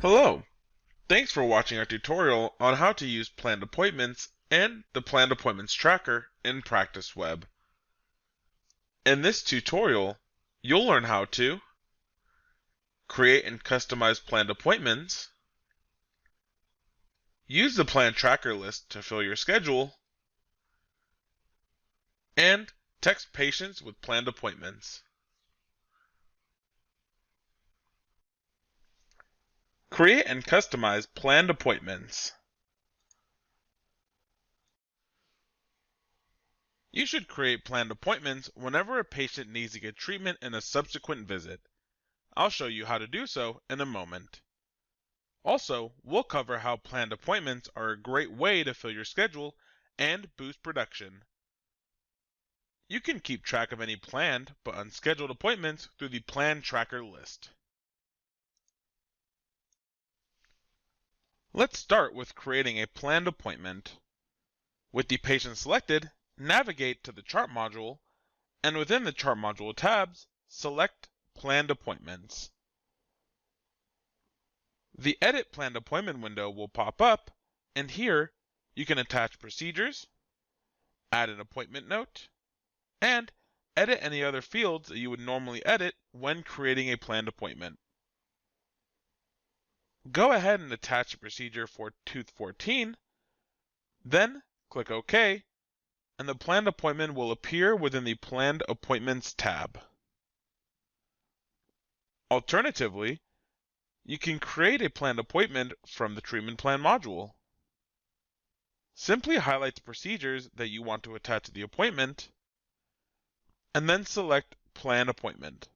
Hello! Thanks for watching our tutorial on how to use planned appointments and the Planned Appointments Tracker in Practice Web. In this tutorial, you'll learn how to create and customize planned appointments, use the planned tracker list to fill your schedule, and text patients with planned appointments. Create and customize planned appointments. You should create planned appointments whenever a patient needs to get treatment in a subsequent visit. I'll show you how to do so in a moment. Also, we'll cover how planned appointments are a great way to fill your schedule and boost production. You can keep track of any planned but unscheduled appointments through the Plan Tracker list. Let's start with creating a planned appointment. With the patient selected, navigate to the Chart module, and within the Chart module tabs, select Planned Appointments. The Edit Planned Appointment window will pop up, and here you can attach procedures, add an appointment note, and edit any other fields that you would normally edit when creating a planned appointment. Go ahead and attach a procedure for tooth 14, then click OK, and the planned appointment will appear within the Planned Appointments tab. Alternatively, you can create a planned appointment from the Treatment Plan module. Simply highlight the procedures that you want to attach to the appointment, and then select Plan Appointment.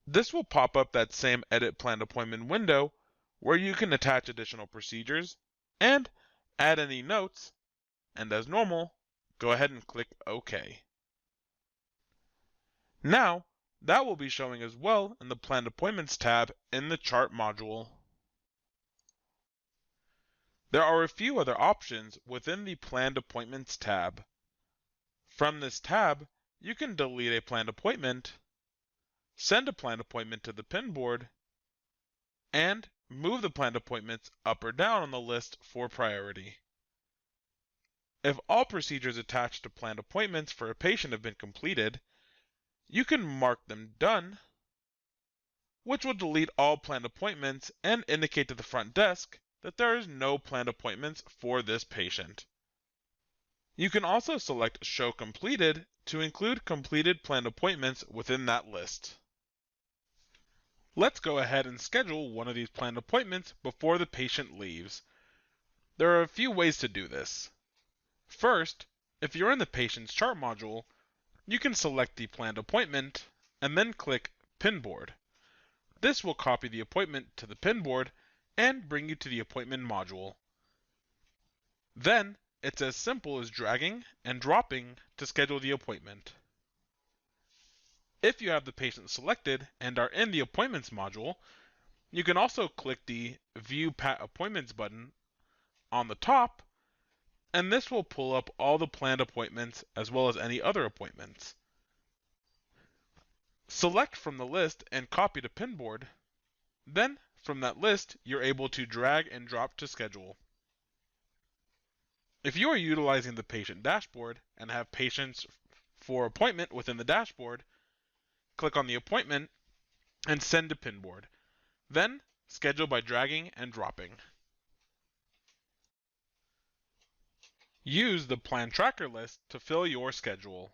This will pop up that same Edit Planned Appointment window where you can attach additional procedures and add any notes, and as normal, go ahead and click OK. Now, that will be showing as well in the Planned Appointments tab in the Chart module. There are a few other options within the Planned Appointments tab. From this tab, you can delete a planned appointment, send a planned appointment to the pin board, and move the planned appointments up or down on the list for priority. If all procedures attached to planned appointments for a patient have been completed, you can mark them done, which will delete all planned appointments and indicate to the front desk that there is no planned appointments for this patient. You can also select Show Completed to include completed planned appointments within that list. Let's go ahead and schedule one of these planned appointments before the patient leaves. There are a few ways to do this. First, if you're in the Patient's Chart module, you can select the planned appointment and then click Pin Board. This will copy the appointment to the pin board and bring you to the appointment module. Then, it's as simple as dragging and dropping to schedule the appointment. If you have the patient selected and are in the Appointments module, you can also click the View Pat Appointments button on the top, and this will pull up all the planned appointments as well as any other appointments. Select from the list and copy to pin board. Then, from that list, you're able to drag and drop to schedule. If you are utilizing the patient dashboard and have patients for appointment within the dashboard, click on the appointment and send to pin board. Then, schedule by dragging and dropping. Use the Plan Tracker list to fill your schedule.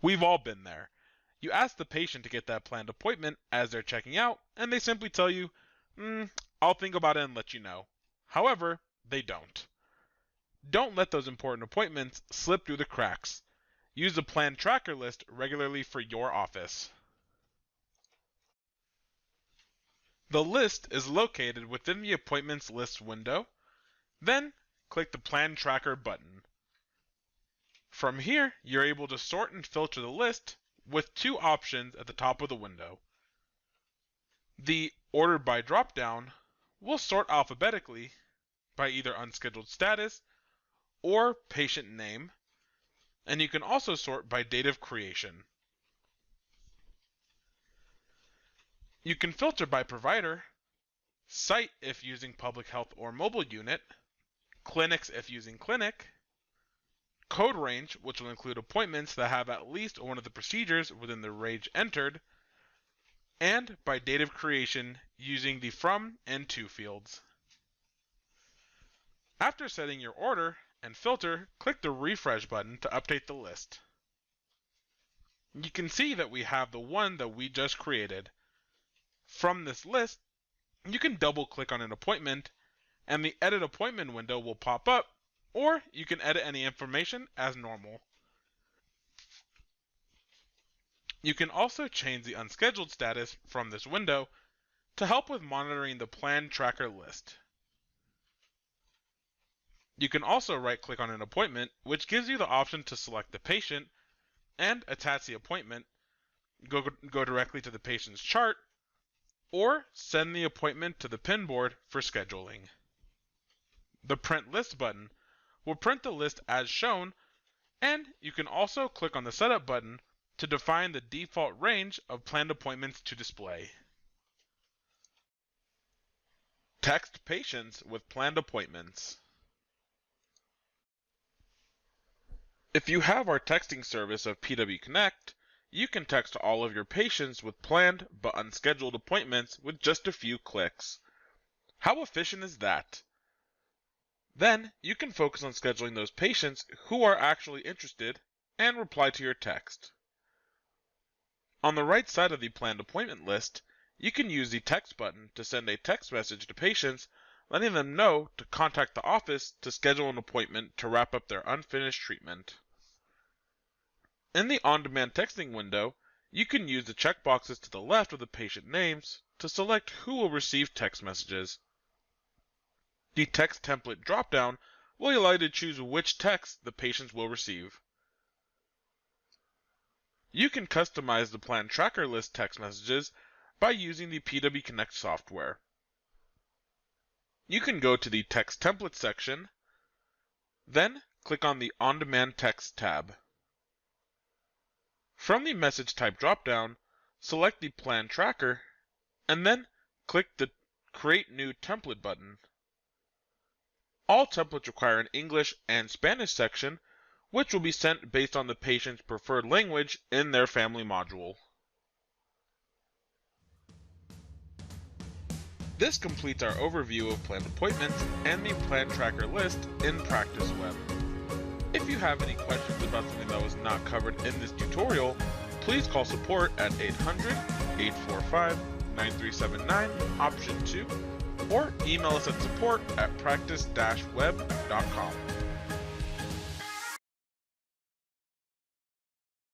We've all been there. You ask the patient to get that planned appointment as they're checking out, and they simply tell you, I'll think about it and let you know. However, they don't. Don't let those important appointments slip through the cracks. Use the Plan Tracker list regularly for your office. The list is located within the Appointments List window. Then, click the Plan Tracker button. From here, you're able to sort and filter the list with two options at the top of the window. The Order by dropdown will sort alphabetically by either unscheduled status or patient name, and you can also sort by date of creation. You can filter by provider, site if using public health or mobile unit, clinics if using clinic, code range, which will include appointments that have at least one of the procedures within the range entered, and by date of creation using the from and to fields. After setting your order and filter, click the refresh button to update the list. You can see that we have the one that we just created. From this list, you can double click on an appointment and the edit appointment window will pop up, or you can edit any information as normal. You can also change the unscheduled status from this window to help with monitoring the plan tracker list. You can also right-click on an appointment, which gives you the option to select the patient and attach the appointment, go directly to the patient's chart, or send the appointment to the pin board for scheduling. The Print List button will print the list as shown, and you can also click on the Setup button to define the default range of planned appointments to display. Text patients with planned appointments. If you have our texting service of pwConnect, you can text all of your patients with planned but unscheduled appointments with just a few clicks. How efficient is that? Then you can focus on scheduling those patients who are actually interested and reply to your text. On the right side of the planned appointment list, you can use the text button to send a text message to patients letting them know to contact the office to schedule an appointment to wrap up their unfinished treatment. In the on-demand texting window, you can use the checkboxes to the left of the patient names to select who will receive text messages. The text template dropdown will allow you to choose which text the patients will receive. You can customize the plan tracker list text messages by using the pwConnect software. You can go to the Text Template section, then click on the On-Demand Text tab. From the Message Type dropdown, select the Plan Tracker, and then click the Create New Template button. All templates require an English and Spanish section, which will be sent based on the patient's preferred language in their family module. This completes our overview of planned appointments and the plan tracker list in Practice Web. If you have any questions about something that was not covered in this tutorial, please call support at 800-845-9379, option 2, or email us at support@practice-web.com.